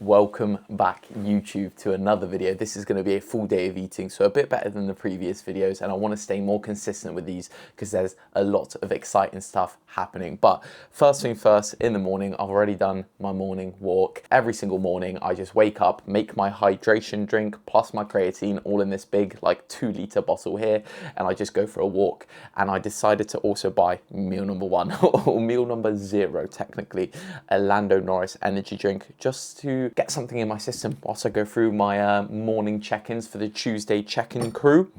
Welcome back YouTube to another video. This is going to be a full day of eating, so a bit better than the previous videos, and I want to stay more consistent with these because there's a lot of exciting stuff happening. But first thing first, in the morning, I've already done my morning walk. Every single morning I just wake up, make my hydration drink plus my creatine all in this big like 2-litre bottle here, and I just go for a walk. And I decided to also buy meal number 1 or meal number 0 technically, a Lando Norris energy drink, just to get something in my system whilst I go through my morning check-ins for the Tuesday check-in crew.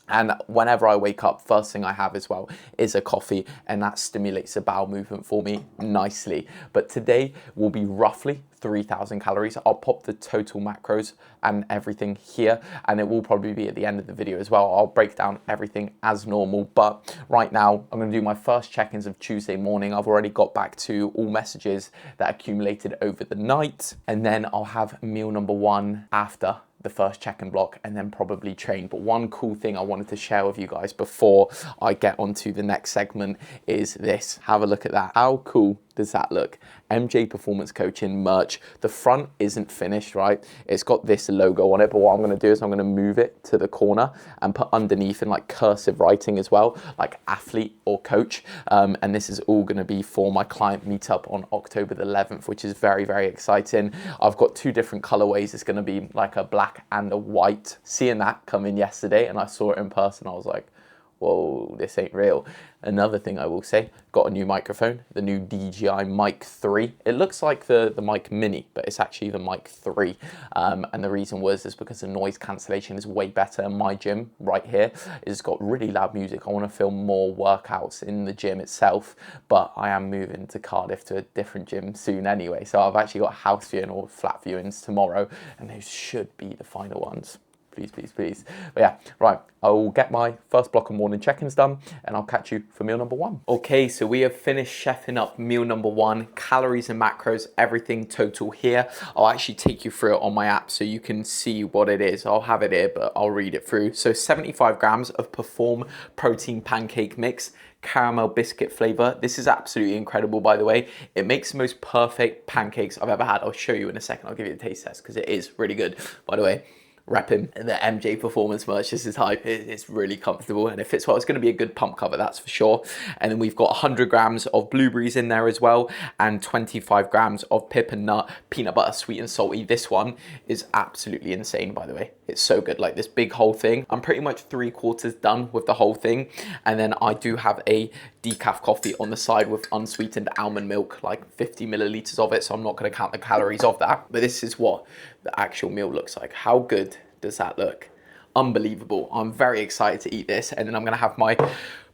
And whenever I wake up, first thing I have as well is a coffee, and that stimulates the bowel movement for me nicely. But today will be roughly 3,000 calories. I'll pop the total macros and everything here, and it will probably be at the end of the video as well. I'll break down everything as normal, but right now I'm gonna do my first check-ins of Tuesday morning. I've already got back to all messages that accumulated over the night, and then I'll have meal number 1 after the first check-in block, and then probably train. But one cool thing I wanted to share with you guys before I get onto the next segment is this. Have a look at that. How cool does that look? MJ Performance Coaching merch. The front isn't finished, right? It's got this logo on it, but what I'm gonna do is I'm gonna move it to the corner and put underneath in like cursive writing as well, like athlete or coach. And this is all gonna be for my client meetup on October the 11th, which is very, very exciting. I've got 2 different colorways. It's gonna be like a black and a white. Seeing that come in yesterday and I saw it in person, I was like, whoa, this ain't real. Another thing I will say, got a new microphone, the new DJI Mic 3. It looks like the Mic Mini, but it's actually the Mic 3. And the reason is because the noise cancellation is way better in my gym right here. It's got really loud music. I want to film more workouts in the gym itself, but I am moving to Cardiff to a different gym soon anyway. So I've actually got house viewing or flat viewings tomorrow, and those should be the final ones. Please, please, please. But yeah, right, I will get my first block of morning check-ins done, and I'll catch you for meal number 1. Okay, so we have finished chefing up meal number 1, calories and macros, everything total here. I'll actually take you through it on my app so you can see what it is. I'll have it here, but I'll read it through. So 75 grams of Perform protein pancake mix, caramel biscuit flavor. This is absolutely incredible, by the way. It makes the most perfect pancakes I've ever had. I'll show you in a second. I'll give you a taste test because it is really good, by the way. Repping the MJ Performance merch. This is hype. It's really comfortable and it fits well. It's going to be a good pump cover, that's for sure. And then we've got 100 grams of blueberries in there as well, and 25 grams of pip and nut peanut butter, sweet and salty. This one is absolutely insane, by the way. It's so good. Like this big whole thing. I'm pretty much 3/4 done with the whole thing, and then I do have a decaf coffee on the side with unsweetened almond milk, like 50 milliliters of it, so I'm not going to count the calories of that. But this is what the actual meal looks like. How good does that look? Unbelievable. I'm very excited to eat this, and then I'm going to have my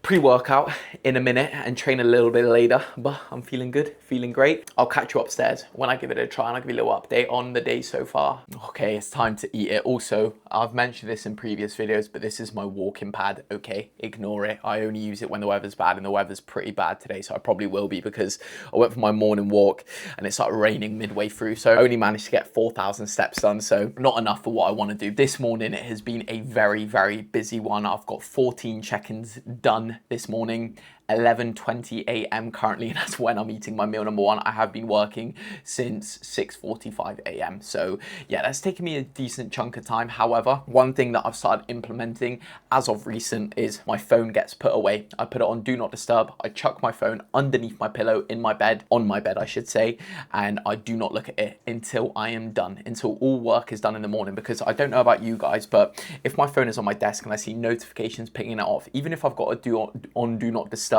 pre-workout in a minute and train a little bit later, but I'm feeling good, feeling great. I'll catch you upstairs when I give it a try, and I'll give you a little update on the day so far. Okay, it's time to eat it. Also, I've mentioned this in previous videos, but this is my walking pad, okay? Ignore it. I only use it when the weather's bad, and the weather's pretty bad today, so I probably will be because I went for my morning walk and it started raining midway through, so I only managed to get 4,000 steps done, so not enough for what I want to do. This morning, it has been a very, very busy one. I've got 14 check-ins done this morning, 11:20 a.m. currently, and that's when I'm eating my meal number 1. I have been working since 6:45 a.m. So yeah, that's taken me a decent chunk of time. However, one thing that I've started implementing as of recent is my phone gets put away. I put it on do not disturb. I chuck my phone underneath my pillow in my bed, on my bed I should say, and I do not look at it until I am done, until all work is done in the morning. Because I don't know about you guys, but if my phone is on my desk and I see notifications picking it off, even if I've got a do not disturb,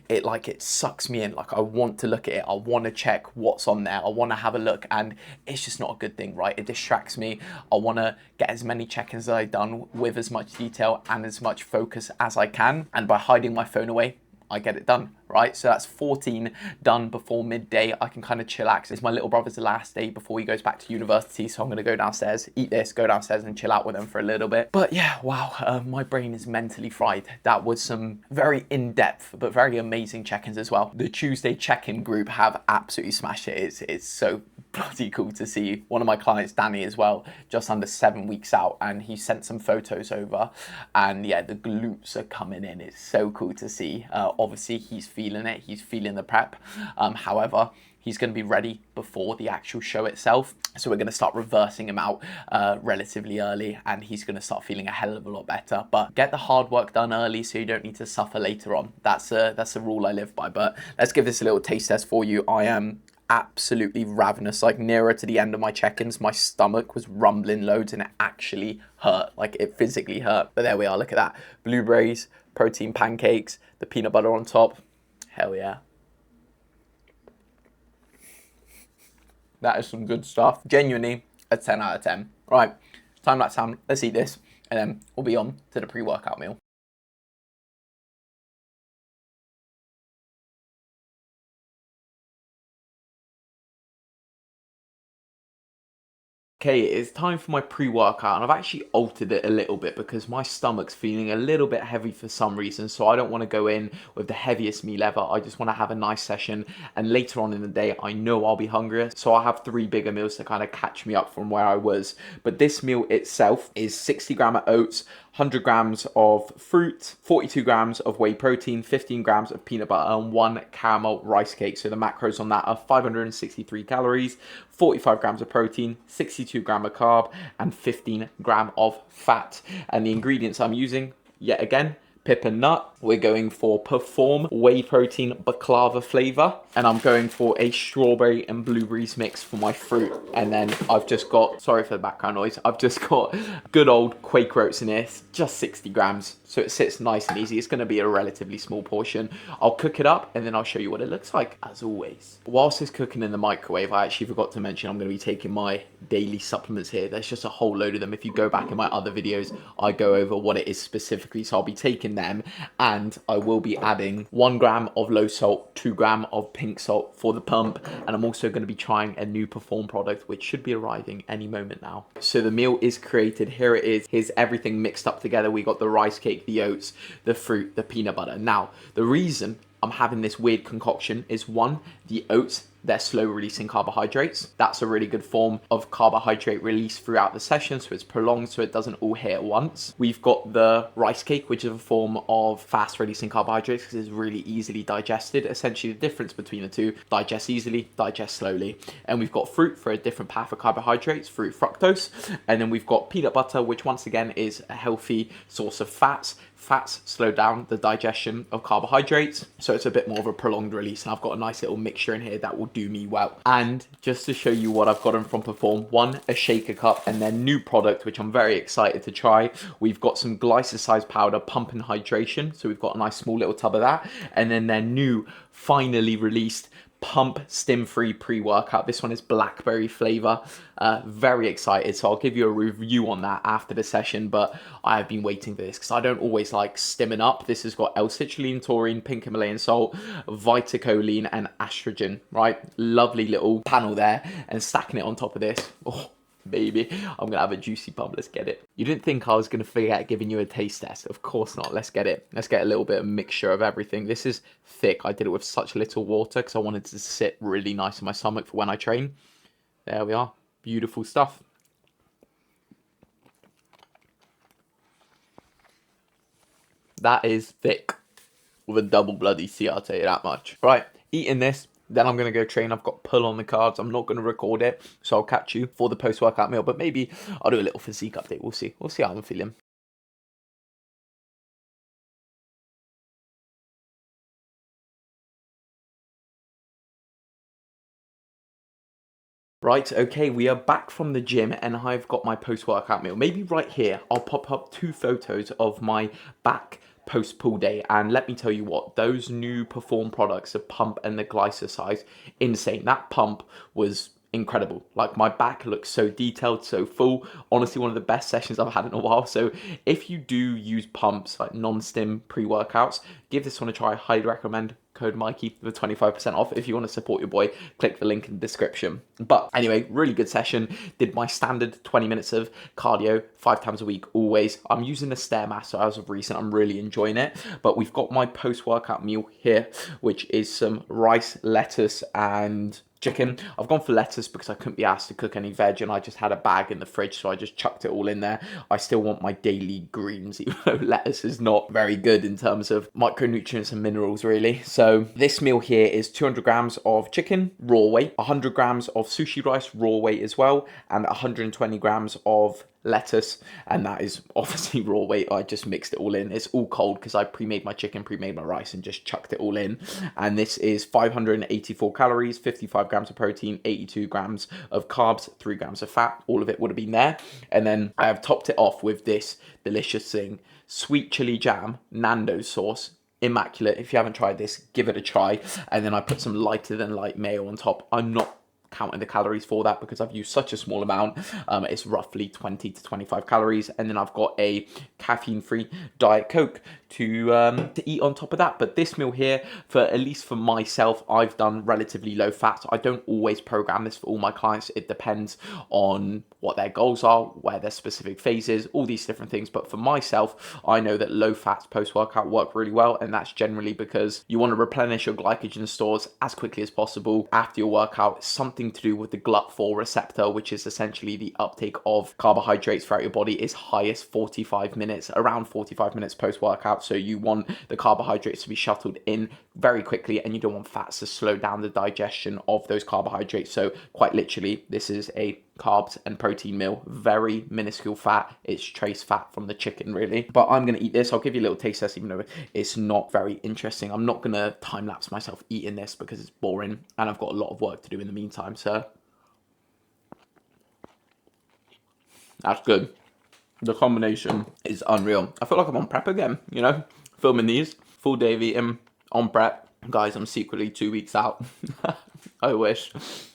it sucks me in. Like, I want to look at it, I want to check what's on there, I want to have a look, and it's just not a good thing, right? It distracts me. I want to get as many check-ins as I've done with as much detail and as much focus as I can, and by hiding my phone away, I get it done, right? So that's 14 done before midday. I can kind of chillax. It's my little brother's last day before he goes back to university, so I'm gonna go downstairs, eat this, go downstairs and chill out with him for a little bit. But yeah, wow, my brain is mentally fried. That was some very in-depth but very amazing check-ins as well. The Tuesday check-in group have absolutely smashed it. It's so bloody cool to see. One of my clients, Danny, as well, just under 7 weeks out, and he sent some photos over, and yeah, the glutes are coming in. It's so cool to see. Obviously, he's feeling it. He's feeling the prep. However, he's going to be ready before the actual show itself. So we're going to start reversing him out relatively early, and he's going to start feeling a hell of a lot better. But get the hard work done early so you don't need to suffer later on. That's a rule I live by. But let's give this a little taste test for you. I am absolutely ravenous. Like, nearer to the end of my check-ins, my stomach was rumbling loads and it actually hurt. Like, it physically hurt. But there we are, look at that. Blueberries, protein pancakes, the peanut butter on top. Hell yeah. That is some good stuff. Genuinely a 10 out of 10. Right, time lapse time. Let's eat this and then we'll be on to the pre-workout meal. Okay, it's time for my pre-workout, and I've actually altered it a little bit because my stomach's feeling a little bit heavy for some reason, so I don't want to go in with the heaviest meal ever. I just want to have a nice session, and later on in the day, I know I'll be hungrier, so I'll have 3 bigger meals to kind of catch me up from where I was. But this meal itself is 60 grams of oats, 100 grams of fruit, 42 grams of whey protein, 15 grams of peanut butter, and 1 caramel rice cake. So the macros on that are 563 calories, 45 grams of protein, 62 grams of carb, and 15 grams of fat. And the ingredients I'm using, yet again, pip and nut. We're going for Perform whey protein baklava flavor, and I'm going for a strawberry and blueberries mix for my fruit. And then I've just got, sorry for the background noise, I've just got good old Quaker oats in this, just 60 grams, so it sits nice and easy. It's going to be a relatively small portion. I'll cook it up and then I'll show you what it looks like, as always. Whilst it's cooking in the microwave, I actually forgot to mention I'm going to be taking my daily supplements here. There's just a whole load of them. If you go back in my other videos, I go over what it is specifically, so I'll be taking them, and I will be adding 1 gram of low salt, 2 gram of pink salt for the pump, and I'm also going to be trying a new Perform product which should be arriving any moment now. So the meal is created. Here it is. Here's everything mixed up together. We got the rice cake, the oats, the fruit, the peanut butter. Now, the reason I'm having this weird concoction is, 1, the oats, they're slow releasing carbohydrates. That's a really good form of carbohydrate release throughout the session, so it's prolonged so it doesn't all hit at once. We've got the rice cake, which is a form of fast releasing carbohydrates because it's really easily digested. Essentially the difference between the two: digest easily, digest slowly. And we've got fruit for a different path of carbohydrates, fruit fructose. And then we've got peanut butter, which once again is a healthy source of fats. Fats slow down the digestion of carbohydrates, so it's a bit more of a prolonged release, and I've got a nice little mixture in here that will do me well. And just to show you what I've gotten from Perform, 1, a shaker cup, and their new product, which I'm very excited to try. We've got some glycoside powder, pump and hydration, so we've got a nice small little tub of that, and then their new, finally released Pump Stim-Free pre-workout. This one is blackberry flavor. Very excited, so I'll give you a review on that after the session, but I have been waiting for this because I don't always like stimming up. This has got L-citrulline, taurine, pink Himalayan salt, vitacholine, and estrogen, right? Lovely little panel there, and stacking it on top of this. Oh, baby, I'm gonna have a juicy pump. Let's get it. You didn't think I was gonna forget giving you a taste test? Of course not. Let's get it. Let's get a little bit of mixture of everything. This is thick. I did it with such little water because I wanted to sit really nice in my stomach for when I train. There we are. Beautiful stuff. That is thick with a double bloody C, I'll tell you that much. Right, eating this, then I'm going to go train. I've got pull on the cards. I'm not going to record it, so I'll catch you for the post-workout meal. But maybe I'll do a little physique update. We'll see. We'll see how I'm feeling. Right, okay, we are back from the gym and I've got my post-workout meal. Maybe right here, I'll pop up 2 photos of my back post-pull day, and let me tell you what, those new Perform products, the pump and the glycoside, insane. That pump was incredible. Like, my back looks so detailed, so full. Honestly, one of the best sessions I've had in a while. So if you do use pumps, like non-stim pre-workouts, give this one a try. Highly recommend. Code Mikey for 25% off. If you want to support your boy, click the link in the description. But anyway, really good session. Did my standard 20 minutes of cardio 5 times a week, always. I'm using the Stairmaster as of recent. I'm really enjoying it. But we've got my post-workout meal here, which is some rice, lettuce, and chicken. I've gone for lettuce because I couldn't be asked to cook any veg, and I just had a bag in the fridge, so I just chucked it all in there. I still want my daily greens, even though lettuce is not very good in terms of micronutrients and minerals, really. So So this meal here is 200 grams of chicken, raw weight, 100 grams of sushi rice, raw weight as well, and 120 grams of lettuce, and that is obviously raw weight. I just mixed it all in. It's all cold because I pre-made my chicken, pre-made my rice, and just chucked it all in. And this is 584 calories, 55 grams of protein, 82 grams of carbs, 3 grams of fat. All of it would have been there. And then I have topped it off with this delicious thing, sweet chili jam, Nando's sauce. Immaculate. If you haven't tried this, give it a try. And then I put some lighter than light mayo on top. I'm not counting the calories for that because I've used such a small amount. It's roughly 20 to 25 calories, and then I've got a caffeine-free Diet Coke to eat on top of that. But this meal here, for at least for myself, I've done relatively low fat. I don't always program this for all my clients. It depends on what their goals are, where their specific phases, all these different things. But for myself, I know that low fats post-workout work really well, and that's generally because you want to replenish your glycogen stores as quickly as possible after your workout. It's something to do with the GLUT4 receptor, which is essentially the uptake of carbohydrates throughout your body, is highest 45 minutes, around 45 minutes post-workout. So you want the carbohydrates to be shuttled in very quickly, and you don't want fats to slow down the digestion of those carbohydrates. So quite literally, this is a carbs and protein meal, very minuscule fat. It's trace fat from the chicken, really. But I'm gonna eat this. I'll give you a little taste test, even though it's not very interesting. I'm not gonna time lapse myself eating this because it's boring, and I've got a lot of work to do in the meantime. So that's good. The combination is unreal. I feel like I'm on prep again, you know, filming these full day of eating on prep. Guys, I'm secretly 2 weeks out. I wish.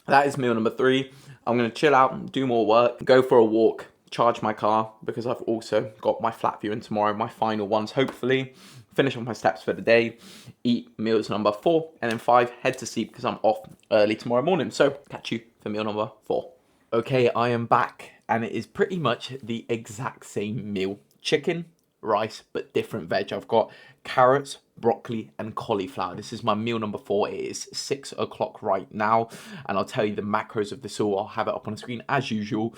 That is meal number 3. I'm going to chill out, do more work, go for a walk, charge my car, because I've also got my flat viewing tomorrow, my final ones, hopefully. Finish off my steps for the day, eat meals number 4, and then 5, head to sleep because I'm off early tomorrow morning. So catch you for meal number 4. Okay, I am back, and it is pretty much the exact same meal. Chicken, rice, but different veg. I've got carrots, broccoli, and cauliflower. This is my meal number 4. It is 6 o'clock right now, and I'll tell you the macros of this all. I'll have it up on the screen as usual.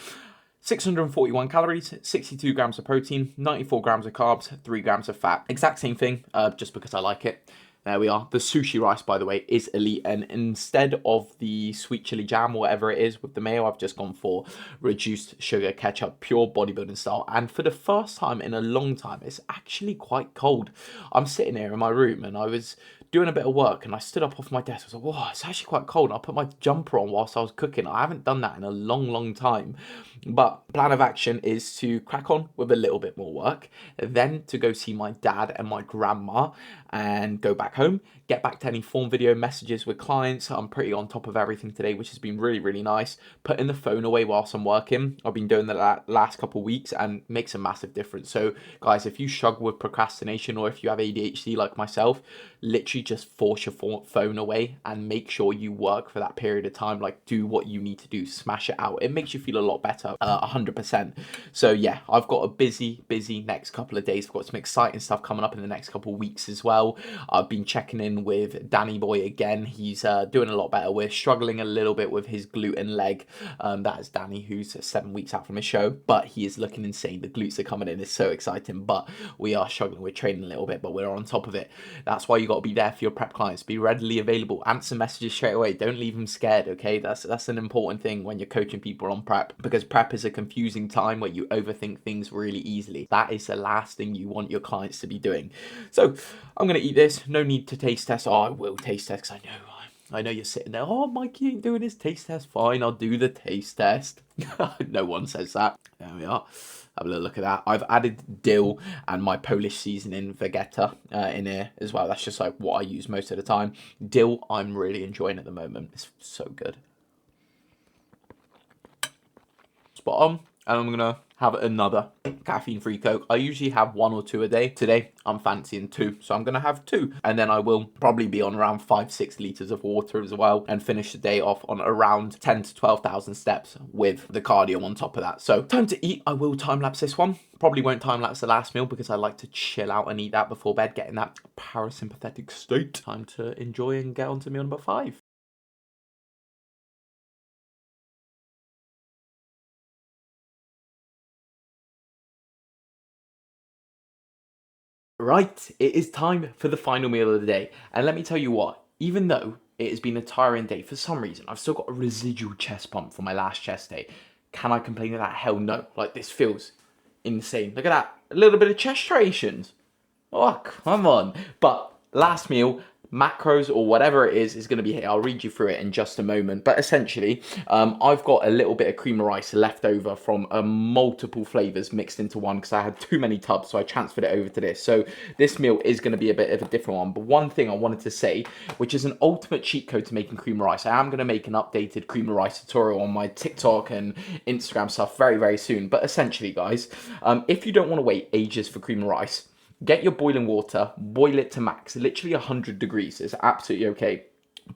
641 calories, 62 grams of protein, 94 grams of carbs, 3 grams of fat. Exact same thing, just because I like it. There we are. The sushi rice, by the way, is elite. And instead of the sweet chili jam or whatever it is with the mayo, I've just gone for reduced sugar ketchup, pure bodybuilding style. And for the first time in a long time, it's actually quite cold. I'm sitting here in my room and I was doing a bit of work and I stood up off my desk. I was like, whoa, it's actually quite cold. And I put my jumper on whilst I was cooking. I haven't done that in a long, long time. But plan of action is to crack on with a little bit more work, then to go see my dad and my grandma and go back home, get back to any form video messages with clients. I'm pretty on top of everything today, which has been really, really nice. Putting the phone away whilst I'm working. I've been doing that last couple of weeks and makes a massive difference. So guys, if you struggle with procrastination or if you have ADHD like myself, literally just force your phone away and make sure you work for that period of time. Like, do what you need to do, smash it out. It makes you feel a lot better, 100%. So yeah, I've got a busy next couple of days. I've got some exciting stuff coming up in the next couple of weeks as well. I've been checking in with Danny Boy again. He's doing a lot better. We're struggling a little bit with his glute and leg. That is Danny, who's 7 weeks out from his show, but he is looking insane. The glutes are coming in. It's so exciting, but we are struggling with training a little bit, but we're on top of it. That's why you got to be there for your prep clients. Be readily available. Answer messages straight away. Don't leave them scared, okay? That's an important thing when you're coaching people on prep, because prep is a confusing time where you overthink things really easily. That is the last thing you want your clients to be doing. So I'm going to eat this. No need to taste test. Oh, I will taste test because I know you're sitting there. Oh, Mikey ain't doing his taste test. Fine, I'll do the taste test. No one says that. There we are. Have a little look at that. I've added dill and my Polish seasoning Vegeta in here as well. That's just like what I use most of the time. Dill, I'm really enjoying at the moment. It's so good. Spot on. And I'm gonna have another caffeine-free Coke. I usually have 1 or 2 a day. Today, I'm fancying 2, so I'm gonna have 2. And then I will probably be on around 5-6 liters of water as well, and finish the day off on around 10 to 12,000 steps with the cardio on top of that. So time to eat. I will time-lapse this one. Probably won't time-lapse the last meal because I like to chill out and eat that before bed, get in that parasympathetic state. Time to enjoy and get on to meal number 5. Right, it is time for the final meal of the day. And let me tell you what, even though it has been a tiring day, for some reason, I've still got a residual chest pump from my last chest day. Can I complain of that? Hell no. Like, this feels insane. Look at that. A little bit of chest striations. Oh, come on. But last meal, macros or whatever it is going to be here. I'll read you through it in just a moment. But essentially, I've got a little bit of cream of rice left over from multiple flavors mixed into one because I had too many tubs, so I transferred it over to this. So this meal is going to be a bit of a different one. But one thing I wanted to say, which is an ultimate cheat code to making cream of rice. I am going to make an updated cream of rice tutorial on my TikTok and Instagram stuff very, very soon. But essentially, guys, if you don't want to wait ages for cream of rice, get your boiling water, boil it to max, literally 100 degrees is absolutely okay.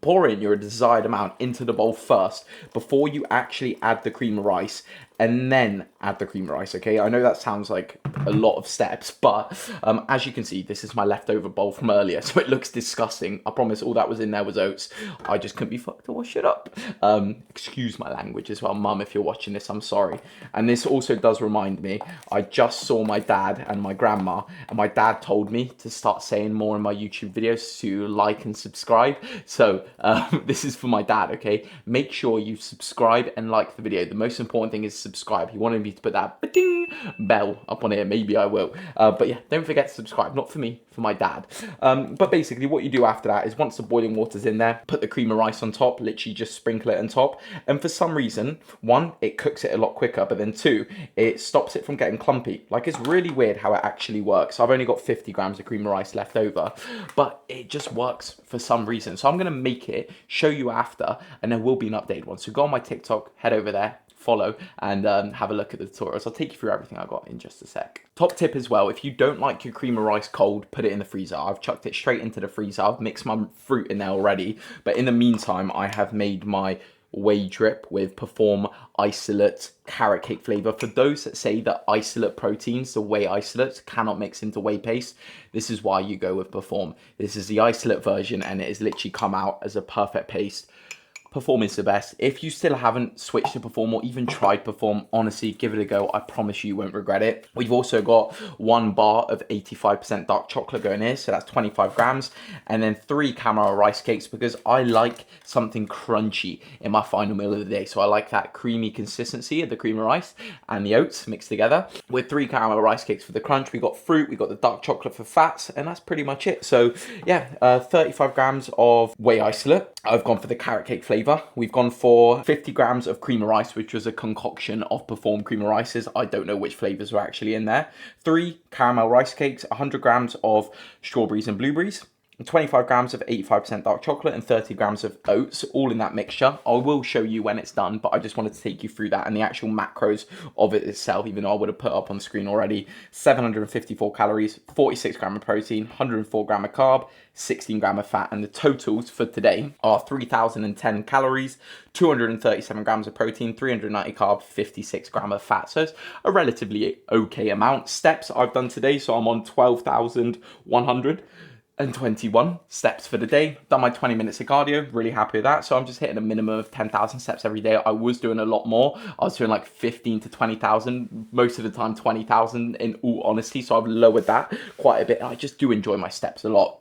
Pour in your desired amount into the bowl first before you actually add the cream of rice, and then add the cream of rice, okay? I know that sounds like a lot of steps, but as you can see, this is my leftover bowl from earlier, so it looks disgusting. I promise all that was in there was oats. I just couldn't be fucked to wash it up. Excuse my language as well, Mum, if you're watching this, I'm sorry. And this also does remind me, I just saw my dad and my grandma, and my dad told me to start saying more in my YouTube videos to like and subscribe. So this is for my dad, okay? Make sure you subscribe and like the video. The most important thing is subscribe. He wanted me to put that ding bell up on here. Maybe I will. But yeah, don't forget to subscribe. Not for me, for my dad. But basically what you do after that is once the boiling water's in there, put the cream of rice on top, literally just sprinkle it on top. And for some reason, one, it cooks it a lot quicker, but then two, it stops it from getting clumpy. Like, it's really weird how it actually works. I've only got 50 grams of cream of rice left over, but it just works for some reason. So I'm going to make it, show you after, and there will be an updated one. So go on my TikTok, head over there, follow, and have a look at the tutorials. I'll take you through everything I got in just a sec. Top tip as well, if you don't like your cream of rice cold, put it in the freezer. I've chucked it straight into the freezer. I've mixed my fruit in there already, but in the meantime, I have made my whey drip with Perform isolate carrot cake flavor. For those that say that isolate proteins, the whey isolates, cannot mix into whey paste, this is why you go with Perform. This is the isolate version, and it has literally come out as a perfect paste. Perform is the best. If you still haven't switched to Perform or even tried Perform, honestly, give it a go. I promise you won't regret it. We've also got 1 bar of 85% dark chocolate going here, so that's 25 grams, and then 3 caramel rice cakes because I like something crunchy in my final meal of the day. So I like that creamy consistency of the cream of rice and the oats mixed together. With 3 caramel rice cakes for the crunch, we got fruit, we got the dark chocolate for fats, and that's pretty much it. So yeah, 35 grams of whey isolate. I've gone for the carrot cake flavor. We've gone for 50 grams of cream of rice, which was a concoction of Perform cream of rices. I don't know which flavors were actually in there. 3 caramel rice cakes, 100 grams of strawberries and blueberries, 25 grams of 85% dark chocolate, and 30 grams of oats, all in that mixture. I will show you when it's done, but I just wanted to take you through that and the actual macros of it itself, even though I would have put up on the screen already. 754 calories, 46 gram of protein, 104 gram of carb, 16 gram of fat, and the totals for today are 3,010 calories, 237 grams of protein, 390 carb, 56 gram of fat. So it's a relatively okay amount. Steps I've done today, so I'm on 12,121 steps for the day. Done my 20 minutes of cardio, really happy with that. So I'm just hitting a minimum of 10,000 steps every day. I was doing a lot more. I was doing like 15 to 20,000, most of the time 20,000 in all honesty. So I've lowered that quite a bit. I just do enjoy my steps a lot.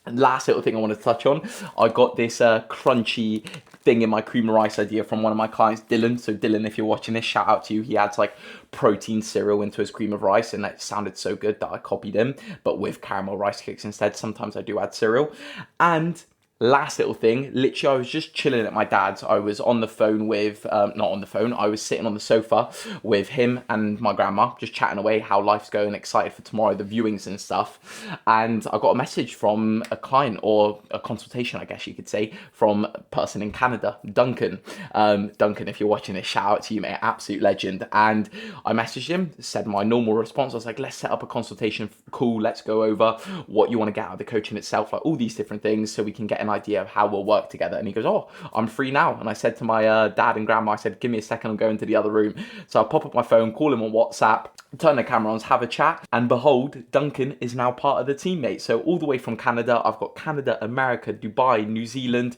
And last little thing I want to touch on, I got this crunchy thing in my cream of rice idea from one of my clients, Dylan. So Dylan, if you're watching this, shout out to you. He adds like protein cereal into his cream of rice, and that sounded so good that I copied him, but with caramel rice cakes instead. Sometimes I do add cereal. And last little thing, literally I was just chilling at my dad's. I was on the phone with, not on the phone, I was sitting on the sofa with him and my grandma, just chatting away how life's going, excited for tomorrow, the viewings and stuff. And I got a message from a client, or a consultation, I guess you could say, from a person in Canada, Duncan. Duncan, if you're watching this, shout out to you, mate, absolute legend. And I messaged him, said my normal response. I was like, let's set up a consultation call, let's go over what you want to get out of the coaching itself, like all these different things, so we can get an idea of how we'll work together. And he goes, oh, I'm free now. And I said to my dad and grandma, I said, give me a second, I'm going to the other room. So I pop up my phone, call him on WhatsApp, turn the camera on, have a chat, and behold, Duncan is now part of the teammate. So all the way from Canada, I've got Canada, America, Dubai, New Zealand.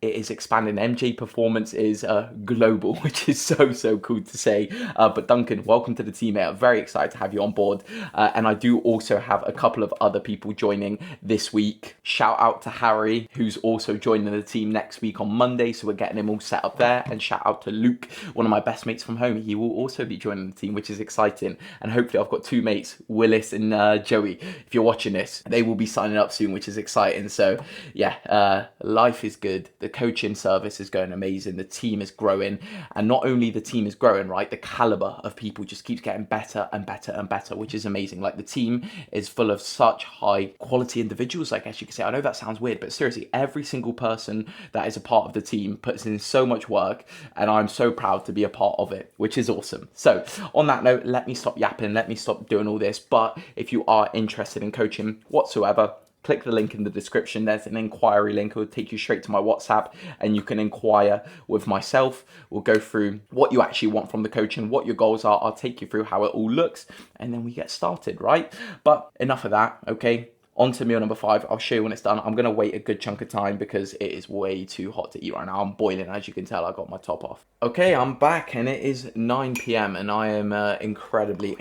It is expanding. MJ Performance is global, which is so cool to say. But Duncan, welcome to the teammate. I'm very excited to have you on board. And I do also have a couple of other people joining this week. Shout out to Harry, who's also joining the team next week on Monday. So we're getting him all set up there. And shout out to Luke, one of my best mates from home. He will also be joining the team, which is exciting. And hopefully I've got two mates, Willis and Joey. If you're watching this, they will be signing up soon, which is exciting. So yeah, life is good. The coaching service is going amazing. The team is growing. And not only the team is growing, right, the caliber of people just keeps getting better and better and better, which is amazing. Like the team is full of such high quality individuals, I guess you could say. I know that sounds weird, but seriously, every single person that is a part of the team puts in so much work, and I'm so proud to be a part of it, which is awesome. So on that note, let me stop yapping, let me stop doing all this. But if you are interested in coaching whatsoever, click the link in the description. There's an inquiry link. It will take you straight to my WhatsApp and you can inquire with myself. We'll go through what you actually want from the coaching, what your goals are. I'll take you through how it all looks and then we get started, right? But enough of that, okay? On to meal number 5. I'll show you when it's done. I'm going to wait a good chunk of time because it is way too hot to eat right now. I'm boiling, as you can tell. I got my top off. Okay, I'm back and it is 9 p.m. and I am incredibly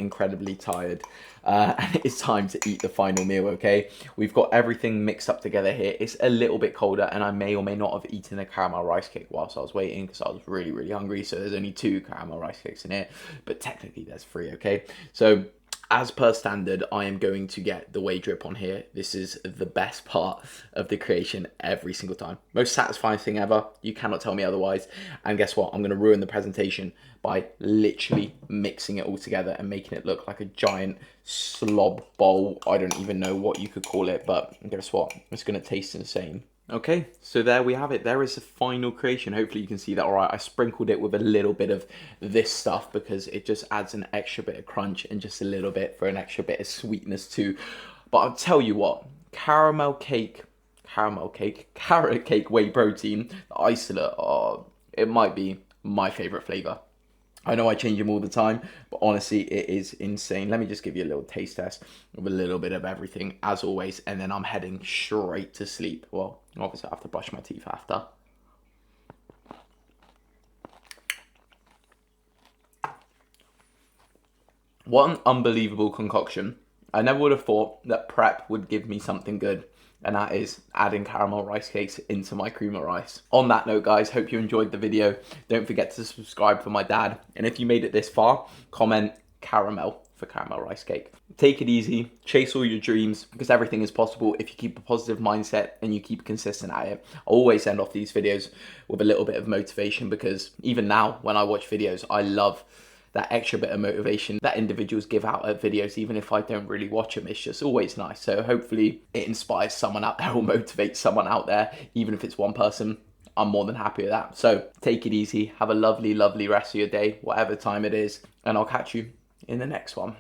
tired. And it is time to eat the final meal, okay? We've got everything mixed up together here. It's a little bit colder and I may or may not have eaten a caramel rice cake whilst I was waiting because I was really hungry. So there's only 2 caramel rice cakes in here, but technically there's 3, okay? So as per standard, I am going to get the whey drip on here. This is the best part of the creation every single time. Most satisfying thing ever. You cannot tell me otherwise. And guess what? I'm going to ruin the presentation by literally mixing it all together and making it look like a giant slob bowl. I don't even know what you could call it, but guess what? It's going to taste insane. Okay, so there we have it. There is the final creation. Hopefully you can see that all right. I sprinkled it with a little bit of this stuff because it just adds an extra bit of crunch and just a little bit for an extra bit of sweetness too. But I'll tell you what, carrot cake whey protein, the isolate, it might be my favorite flavor. I know I change them all the time, but honestly, it is insane. Let me just give you a little taste test with a little bit of everything, as always, and then I'm heading straight to sleep. Well, obviously, I have to brush my teeth after. What an unbelievable concoction. I never would have thought that prep would give me something good. And that is adding caramel rice cakes into my cream of rice. On that note, guys, hope you enjoyed the video. Don't forget to subscribe for my dad. And if you made it this far, comment caramel for caramel rice cake. Take it easy, chase all your dreams, because everything is possible if you keep a positive mindset and you keep consistent at it. I always end off these videos with a little bit of motivation because even now, when I watch videos, I love that extra bit of motivation that individuals give out at videos, even if I don't really watch them. It's just always nice. So hopefully it inspires someone out there or motivates someone out there, even if it's one person. I'm more than happy with that. So take it easy. Have a lovely rest of your day, whatever time it is. And I'll catch you in the next one.